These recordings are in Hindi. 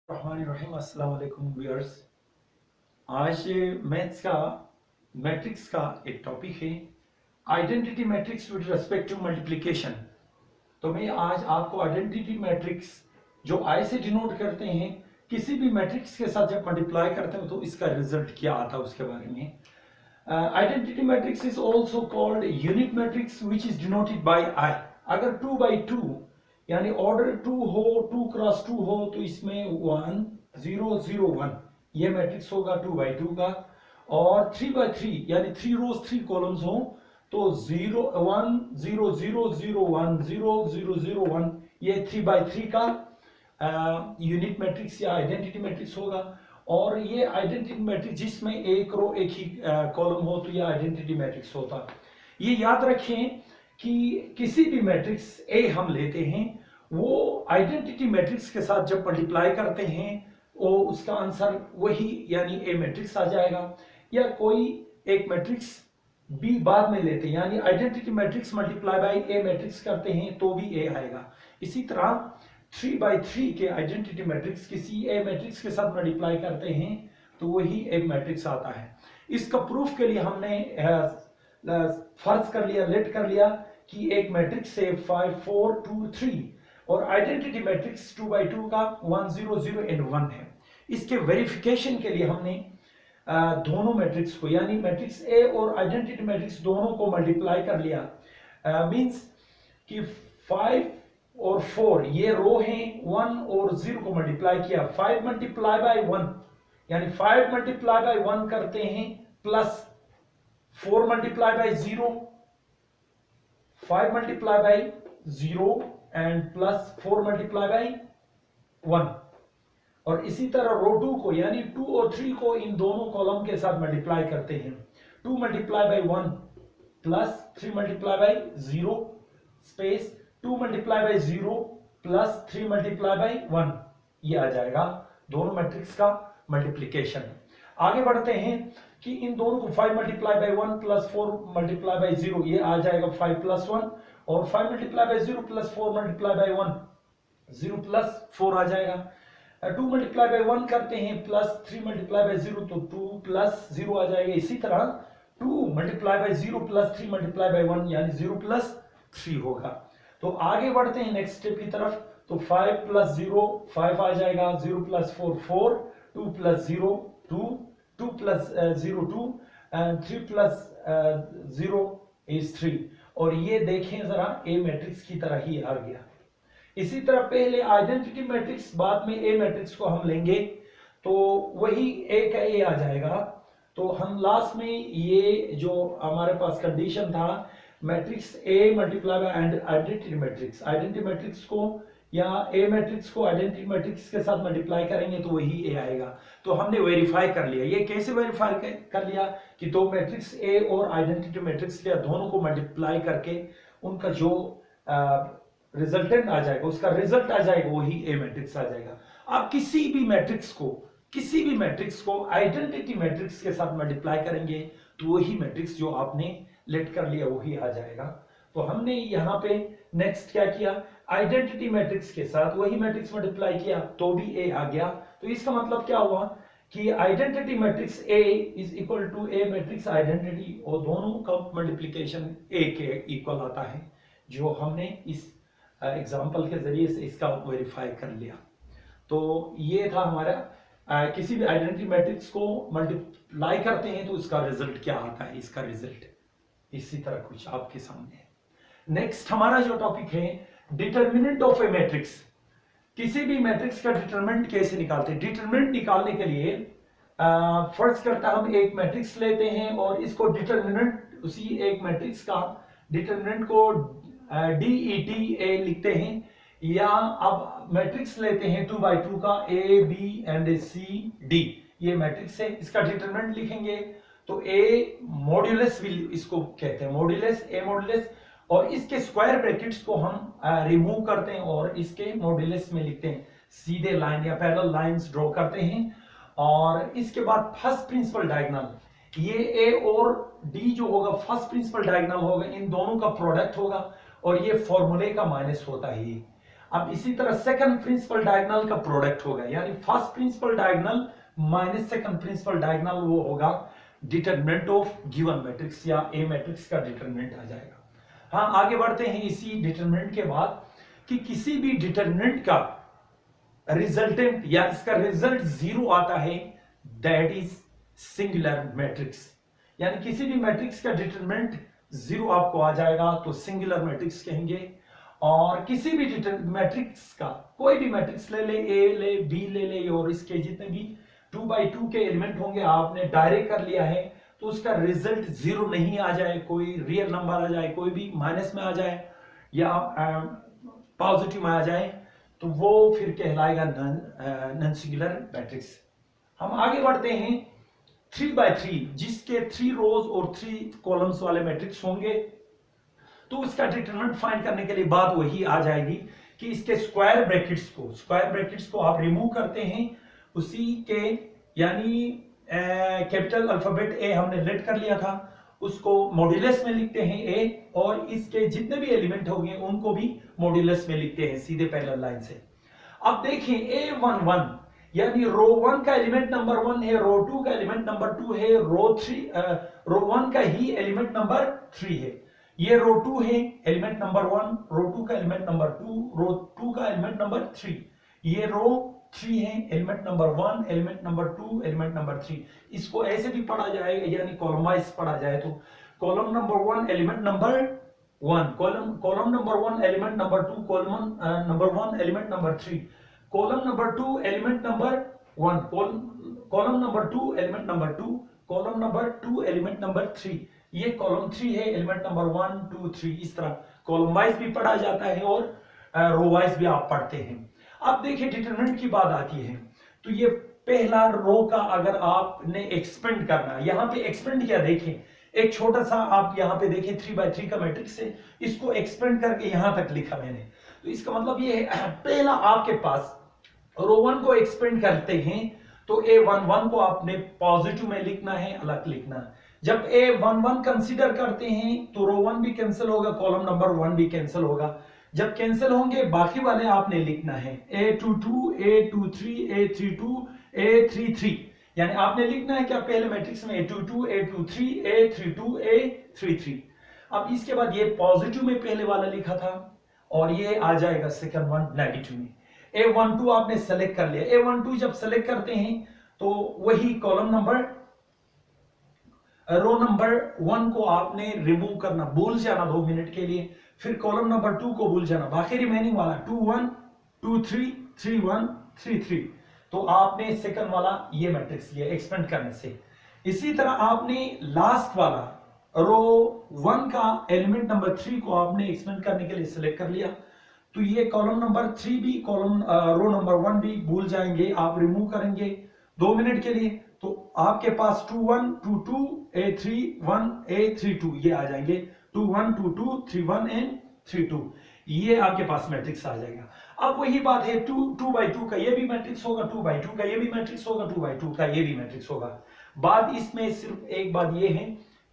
अस्सलाम वालेकुम व्यूअर्स। आज मैथ्स का मैट्रिक्स का एक टॉपिक है identity matrix with respect to multiplication. तो मैं आज आपको आइडेंटिटी मैट्रिक्स जो आई से डिनोट करते हैं किसी भी मैट्रिक्स के साथ जब मल्टीप्लाई करते हैं तो इसका रिजल्ट क्या आता है उसके बारे में। Identity matrix is also called unit matrix which is denoted by I. अगर 2 by 2 यानी ऑर्डर 2 हो, 2 × 2 हो तो इसमें 1 0 0 1 ये मैट्रिक्स होगा 2 by 2 का। और 3 by 3 यानी 3 रोज 3 कॉलम्स हो तो 0 1 0 0 0 1 0 0 0 1 ये 3 by 3 का यूनिट मैट्रिक्स या आइडेंटिटी मैट्रिक्स होगा। और ये आइडेंटिटी मैट्रिक्स जिसमें एक रो एक ही कॉलम हो तो ये आइडेंटिटी मैट्रिक्स होता। ये याद रखें कि किसी भी मैट्रिक्स ए हम लेते हैं वो आइडेंटिटी मैट्रिक्स के साथ जब मल्टीप्लाई करते हैं वो उसका आंसर वही यानी ए मैट्रिक्स आ जाएगा। या कोई एक मैट्रिक्स बी बाद में लेते हैं यानी identity matrix multiply by A matrix करते हैं तो भी ए आएगा। इसी तरह 3 by 3 के आइडेंटिटी मैट्रिक्स किसी ए मैट्रिक्स के साथ मल्टीप्लाई करते हैं तो वही ए मैट्रिक्स आता है। इसका प्रूफ के लिए हमने फर्ज कर लिया, लेट कर लिया कि एक मैट्रिक्स से 5 4 2 3 और आइडेंटिटी मैट्रिक्स 2 by 2 का 1 0 0 and 1 है। इसके वेरिफिकेशन के लिए हमने दोनों मैट्रिक्स को यानी मैट्रिक्स ए और आइडेंटिटी मैट्रिक्स दोनों को मल्टीप्लाई कर लिया। मींस कि 5 और 4 ये रो हैं, 1 और 0 को मल्टीप्लाई किया। 5 मल्टीप्लाई बाय 1 यानी 5 मल्टीप्लाई बाय 1 करते हैं plus 4 multiply by 0 5 multiply by 0 and plus 4 multiply by 1। और इसी तरह रो 2 को यानी 2 और 3 को इन दोनों कॉलम के साथ मल्टीप्लाई करते हैं। 2 multiply by 1 plus 3 multiply by 0 space 2 multiply by 0 plus 3 multiply by 1 ये आ जाएगा दोनों मैट्रिक्स का मल्टीप्लिकेशन। आगे बढ़ते हैं कि इन दोनों को 5 multiply by 1 plus 4 multiply by 0 ये आ जाएगा 5 + 1 और 5 multiply by 0 plus 4 multiply by 1 0 plus 4 आ जाएगा। 2 मल्टीप्लाई बाय 1 करते हैं प्लस 3 मल्टीप्लाई बाय 0 तो 2 प्लस 0 आ जाएगा। इसी तरह 2 multiply by 0 plus 3 multiply by 1 यानी 0 प्लस 3 होगा। तो आगे बढ़ते हैं नेक्स्ट स्टेप की तरफ। तो 5 + 0 5 आ जाएगा, 0 + 4 4 2 + 0 2 2 + 0 2 and 3 + 0 is 3 और ये देखें जरा ए मैट्रिक्स की तरह ही आ गया। इसी तरह पहले आइडेंटिटी मैट्रिक्स बाद में ए मैट्रिक्स को हम लेंगे तो वही ए का ए आ जाएगा। तो हम लास्ट में ये जो हमारे पास कंडीशन था matrix A multiply by and identity matrix को या ए मैट्रिक्स को आइडेंटिटी मैट्रिक्स के साथ मल्टीप्लाई करेंगे तो वही ए आएगा। तो हमने वेरीफाई कर लिया। ये कैसे वेरीफाई कर लिया कि दो मैट्रिक्स ए और आइडेंटिटी मैट्रिक्स लिया, दोनों को मल्टीप्लाई करके उनका जो रिजल्टेंट आ जाएगा उसका रिजल्ट आ जाएगा वही ए मैट्रिक्स आ जाएगा। आप किसी भी मैट्रिक्स को आइडेंटिटी मैट्रिक्स के साथ मल्टीप्लाई करेंगे तो वही मैट्रिक्स जो आपने लेट कर लिया वही आ जाएगा। तो हमने यहाँ पे नेक्स्ट क्या किया, आइडेंटिटी मैट्रिक्स के साथ वही मैट्रिक्स मल्टीप्लाई किया तो भी ए आ गया। तो इसका मतलब क्या हुआ कि identity matrix A is equal to A matrix identity और दोनों का मल्टीप्लिकेशन ए के इक्वल आता है, जो हमने इस एग्जाम्पल के जरिए से इसका वेरीफाई कर लिया। तो ये था हमारा किसी भी आइडेंटिटी मैट्रिक्स को मल्टीप्लाई करते हैं तो इसका रिजल्ट क्या आता है, इसका रिजल्ट इसी तरह कुछ आपके सामने है। नेक्स्ट हमारा जो टॉपिक है डिटरमिनेंट ऑफ ए मैट्रिक्स। किसी भी मैट्रिक्स का डिटरमिनेंट कैसे निकालते हैं। डिटरमिनेंट निकालने के लिए फर्ज करता हम एक मैट्रिक्स लेते हैं और इसको डिटरमिनेंट उसी एक मैट्रिक्स का डिटरमिनेंट को DETA लिखते हैं। या अब मैट्रिक्स लेते हैं 2 by 2 का A B and C D ये मैट्रिक्स है, इसका डिटरमिनेंट लिखेंगे तो A मॉड्यूलस भी इसको कहते हैं, मॉड्यूलस A मॉड्यूलस, और इसके स्क्वायर ब्रैकेट्स को हम रिमूव करते हैं और इसके मॉड्यूलस में लिखते हैं, सीधे लाइन या पैरेलल लाइंस ड्रॉ करते हैं। और इसके बाद फर्स्ट प्रिंसिपल डायगोनल, ये A और D जो होगा फर्स्ट प्रिंसिपल डायगोनल होगा, इन दोनों का प्रोडक्ट होगा और ये फॉर्मूले का माइनस होता है। अब इसी तरह सेकंड प्रिंसिपल डायगोनल का प्रोडक्ट होगा, यानी first principal diagonal minus second principal diagonal, वो होगा डिटरमिनेंट ऑफ गिवन मैट्रिक्स या ए मैट्रिक्स का डिटरमिनेंट आ जाएगा। हाँ, आगे बढ़ते हैं इसी डिटरमिनेंट के बाद कि किसी भी डिटरमिनेंट का रिजल्टेंट या इसका रिजल्ट जीरो आता है, दैट इज सिंगुलर मैट्रिक्स। यानी किसी भी मैट्रिक्स का डिटरमिनेंट जीरो आपको आ जाएगा तो सिंगुलर मैट्रिक्स कहेंगे। और किसी भी मैट्रिक्स का कोई भी मैट्रिक्स ले ले, ए ले, बी ले ले, और इसके जितने भी 2x2 के एलिमेंट होंगे आपने डायरेक्ट कर लिया है, तो उसका रिजल्ट जीरो नहीं आ जाए, कोई रियल नंबर आ जाए, कोई भी माइनस में आ जाए या पॉजिटिव में आ जाए, तो वो फिर कहलाएगा नॉन सिंगुलर मैट्रिक्स। हम आगे बढ़ते हैं 3x3, जिसके 3 रोज और 3 कॉलम्स वाले मैट्रिक्स होंगे, तो उसका डिटरमिनेंट फाइंड करने के लिए बात वही आ जाएगी कि इसके स्क्वायर ब्रैकेट्स को आप रिमूव करते हैं उसी के, यानी कैपिटल अल्फाबेट ए हमने लेट कर लिया था, उसको मॉड्यूलस में लिखते हैं ए, और इसके जितने भी एलिमेंट होंगे उनको भी मॉड्यूलस में लिखते हैं सीधे पैरेलल लाइन से। अब देखिए A11 यानी रो 1 का एलिमेंट नंबर 1 है, रो 2 का एलिमेंट नंबर 2 है, रो 1 का ही एलिमेंट नंबर 3 है। ये रो 2 है एलिमेंट नंबर 1, रो 2 का एलिमेंट नंबर 2, रो 2 का एलिमेंट नंबर 3, ये रो 3 है element number 1, element number 2, element number 3। इसको ऐसे भी पढ़ा जाएगा, यानी कॉलम वाइज पढ़ा जाए तो column number 1 element number 1, column number 1 element number 2, column number 1 element number 3, column number 2 element number 1, column number 2 element number 2, column number 2 element number 3, ये कॉलम 3 है एलिमेंट नंबर 1 2 3। इस तरह कॉलम वाइज भी पढ़ा जाता है और रो वाइज भी आप पढ़ते हैं। अब देखिए डिटरमिनेंट की बात आती है, तो ये पहला रो का अगर आपने एक्सपेंड करना है, यहाँ पे एक्सपेंड क्या देखें, एक छोटा सा आप यहाँ पे देखें 3x3 का मैट्रिक्स है, इसको एक्सपेंड करके यहां तक लिखा मैंने, तो इसका मतलब ये है पहला आपके पास रो 1 को एक्सपेंड करते हैं तो A11 को आपने पॉजिटिव में लिखना है, अलग लिखना है। जब A11 कंसीडर करते हैं तो रो 1 भी कैंसिल होगा, कॉलम नंबर 1 भी कैंसिल होगा। जब कैंसिल होंगे बाकी वाले आपने लिखना है A22, A23, A32, A33, यानी आपने लिखना है क्या पहले मैट्रिक्स में A22, A23, A32, A33। अब इसके बाद ये पॉजिटिव में पहले वाला लिखा था और ये आ जाएगा सेकंड वन नेगेटिव में। A12 आपने सेलेक्ट कर लिया, A12 जब सेलेक्ट करते हैं तो वही कॉलम नंबर रो नंबर 1 को आपने रिमूव करना, भूल जाना 2 मिनट के लिए, फिर कॉलम नंबर 2 को भूल जाना, बाकी रिमेनिंग वाला 2 1 2 3 3 1 3 3, तो आपने सेकंड वाला ये मैट्रिक्स लिया एक्सपेंड करने से। इसी तरह आपने लास्ट वाला रो 1 का एलिमेंट नंबर 3 को आपने एक्सपेंड करने के लिए सिलेक्ट कर लिया, तो ये कॉलम नंबर 3 भी कॉलम रो नंबर 1 भी भूल जाएंगे, आप रिमूव करेंगे 2 मिनट के लिए, तो आपके पास 2 1 2 2 A31 A32 ये आ जाएंगे, 2 1 2 2 3 1 एंड 3 2, ये आपके पास मैट्रिक्स आ जाएगा। अब वही बात है 2 का ये भी मैट्रिक्स होगा, 2 का ये भी मैट्रिक्स होगा, 2 का ये भी मैट्रिक्स होगा। बात इसमें सिर्फ एक बात ये है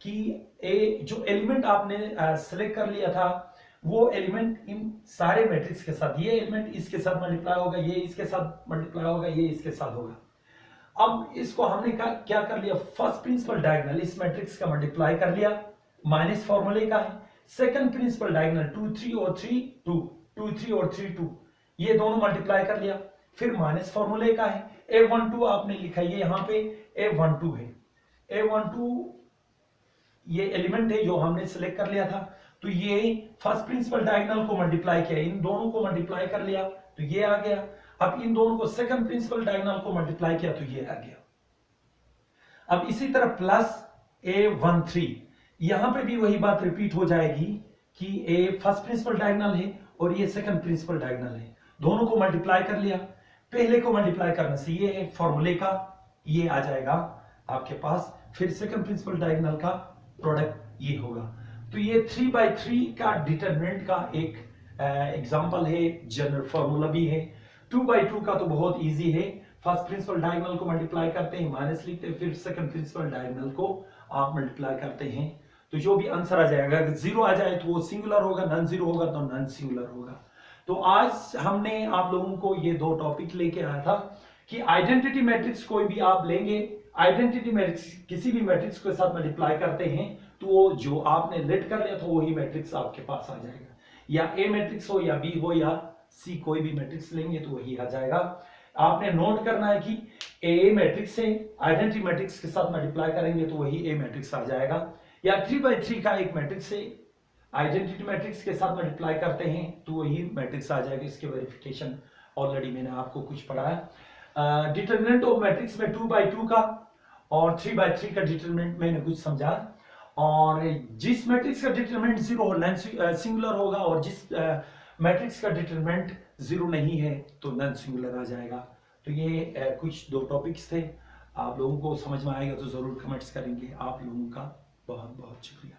कि जो एलिमेंट आपने सिलेक्ट कर लिया था वो एलिमेंट इन सारे मैट्रिक्स के साथ, ये एलिमेंट इसके साथ मल्टीप्लाई होगा, ये इसके साथ मल्टीप्लाई होगा, ये इसके साथ होगा। अब इसको हमने क्या कर लिया, फर्स्ट प्रिंसिपल डायगोनल इस मैट्रिक्स का मल्टीप्लाई कर लिया, माइनस फॉर्मूले का है। सेकंड प्रिंसिपल डायगोनल 2 3 और 3 2, 2 3 और 3 2, ये दोनों मल्टीप्लाई कर लिया, फिर माइनस फॉर्मूले का है। A12 आपने लिखा, ये यहाँ पे A12 है, A12 ये एलिमेंट है जो हमने सिलेक्ट कर लिया था, तो ये फर्स्ट प्रिंसिपल डायगोनल को मल्टीप्लाई किया, इन दोनों को मल्टीप्लाई कर लिया तो ये आ गया। अब इन दोनों को सेकंड प्रिंसिपल डायगोनल को मल्टीप्लाई किया तो ये आ गया। अब इसी तरह प्लस A13, यहां पे भी वही बात रिपीट हो जाएगी कि A फर्स्ट प्रिंसिपल डायगोनल है और ये सेकंड प्रिंसिपल डायगोनल है, दोनों को मल्टीप्लाई कर लिया, पहले को मल्टीप्लाई करने से ये है फॉर्मूले का, ये आ जाएगा आपके पास, फिर सेकंड प्रिंसिपल डायगोनल का प्रोडक्ट ये होगा। तो ये 3x3 का डिटरमिनेंट का एक एग्जांपल है, जनरल फॉर्मूला भी है। 2x2 का तो बहुत इजी है, फर्स्ट प्रिंसिपल डायगोनल को मल्टीप्लाई करते हैं, माइनस लिखते हैं, फिर सेकंड प्रिंसिपल डायगोनल को आप मल्टीप्लाई करते हैं, तो जो भी आंसर आ जाएगा, अगर जीरो आ जाए तो वो सिंगुलर होगा, नॉन जीरो होगा तो नॉन सिंगुलर होगा। तो आज हमने आप लोगों को ये दो टॉपिक लेके आया था कि आइडेंटिटी मैट्रिक्स कोई भी आप लेंगे, आइडेंटिटी मैट्रिक्स किसी भी मैट्रिक्स के साथ मल्टीप्लाई करते हैं तो वो जो आपने लेट कर लिया था वही मैट्रिक्स आपके पास आ जाएगा, या ए मैट्रिक्स हो या बी हो या सी, कोई भी मैट्रिक्स लेंगे तो वही आ जाएगा। आपने नोट करना है कि ए मैट्रिक्स से आइडेंटिटी मैट्रिक्स के साथ मल्टीप्लाई करेंगे तो वही ए मैट्रिक्स आ जाएगा, या 3/3 का एक मैट्रिक्स से आइडेंटिटी मैट्रिक्स के साथ मल्टीप्लाई करते हैं तो वही मैट्रिक्स आ जाएगा। इसके वेरिफिकेशन ऑलरेडी मैंने आपको कुछ पढ़ाया। डिटरमिनेंट ऑफ मैट्रिक्स में 2/2 का और 3/3 का डिटरमिनेंट मैंने कुछ समझा, और जिस मैट्रिक्स का डिटरमिनेंट 0 सिंगुलर होगा और जिस मैट्रिक्स का डिटरमिनेंट 0 नहीं है तो नॉन सिंगुलर आ जाएगा। तो ये कुछ दो टॉपिक्स थे, आप लोगों को समझ में आएगा तो जरूर कमेंट्स करेंगे। आप लोगों का बहुत बहुत शुक्रिया।